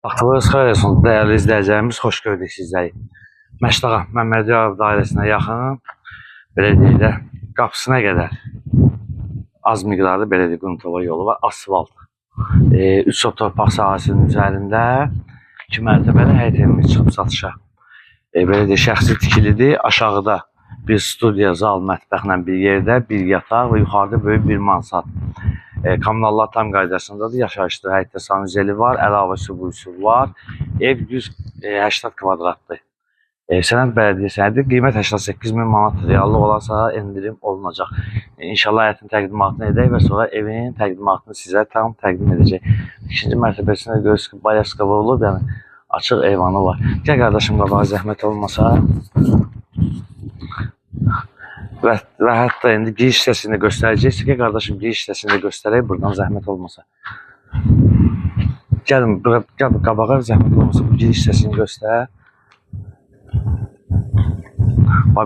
Vaxtınız xeyir olsun, dəyərli izləyicilərimiz, xoş gördük sizləri. Məştaqa Məmmədiyarov dairəsinə yaxın, belə deyək də, qapısına qədər az miqdarda belə deyək, Quntova yolu var, asfalt. 3 sot torpaq sahəsinin üzərində 2 mərtəbəli həyət evimiz çıxıb satışa. Belə deyək, şəxsi tikilidir, aşağıda bir studiya, zal, mətbəxlə bir yerdə, bir yataq və yuxarıda böyük bir mansard. Kommunallar tam qaydasındadır, yaşayışlı həyətdə sanuzeli var, əlavə su quyusu var. Ev 180 kvadratdır. Sənəd bələdiyyə sənədi, qiymət 88.000 manat, reallıq olarsa endirim olunacaq. İnşallah həyətin təqdimatını edək və sonra evin təqdimatını sizə tam təqdim edəcək. İkinci mərtəbəsində görürsünüz ki, bayaska vurulub, yəni açıq eyvanı var. Gəl qardaşım, qabağa zəhmət olmasa. Və hətta indi giriş hissəsini göstərəcəksə ki, qardaşım giriş hissəsini göstərək, buradan zəhmət olmasa. Gəlin, qabağa zəhmət olmasa bu giriş hissəsini göstər.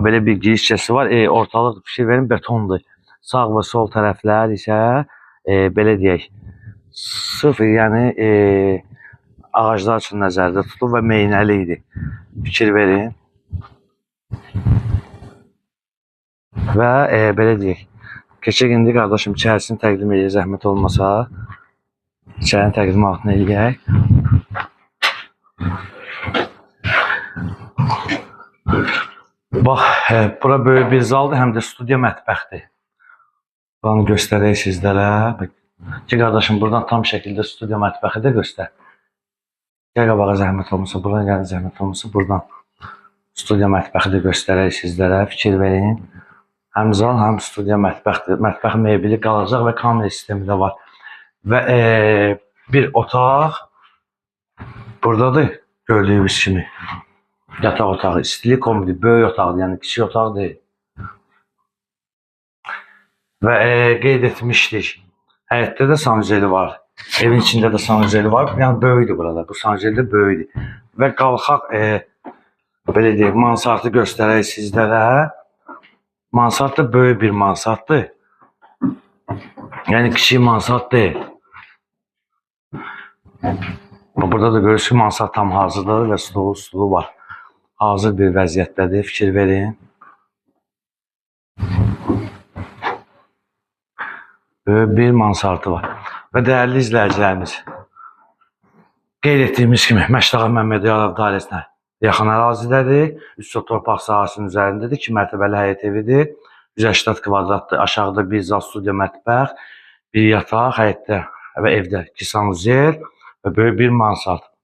Belə bir giriş hissəsi var, ortalıq fikir verin, betondur. Sağ və sol tərəflər isə, belə deyək, sıfır, yəni ağaclar üçün nəzərdə tutulub və meynəli idi. Fikir verin. Və belə deyək, keçək indi qardaşım içərisini təqdim edək, zəhmət olmasa. İçərinin təqdimatını eləyək. Bax, bura böyük bir zaldır, həm də studiya mətbəxdir. Buranı göstərək sizlərə. Ki qardaşım, buradan tam şəkildə studiya mətbəxi də göstər. Gəl qabağa zəhmət olmasa, buradan gəlin zəhmət olmasa, buradan studiya mətbəxi də göstərək sizlərə, fikir verin. Həm zal, həm studiya mətbəxdir. Mətbəx mebeli qalacaq və kamera sistemi də var. Və bir otaq buradadır, gördüyünüz kimi. Yataq otağı, istilik komodu, böyük otaqdır, yəni kiçik otaq deyil. Və qeyd etmişdik, həyətdə də sanuzeli var. Evin içində də sanuzeli var, yəni böyükdür burada. Bu sanuzeli də böyükdür. Və qalxaq, belə deyək, mansardı göstərək sizlərə. Mansard da böyük bir mansarddır. Yəni kiçik mansard deyil. Burada da görürsünüz ki, mansard tam hazırdadır və stulu var. Hazır bir vəziyyətdədir, fikir verin. Böyük bir mansardı var. Və dəyərli izləyicilərimiz, qeyd etdiyimiz kimi Məştaqa Məmmədiyarov dairəsinə yaxın ərazidədir. 3 sot torpaq sahəsinin üzərindədir. 2 mərtəbəli həyət evidir. 180 kvadratdır. Aşağıda bir zal, studiya, mətbəx, bir yataq, həyətdə və evdə 2 sanuzel və böyük bir mansard.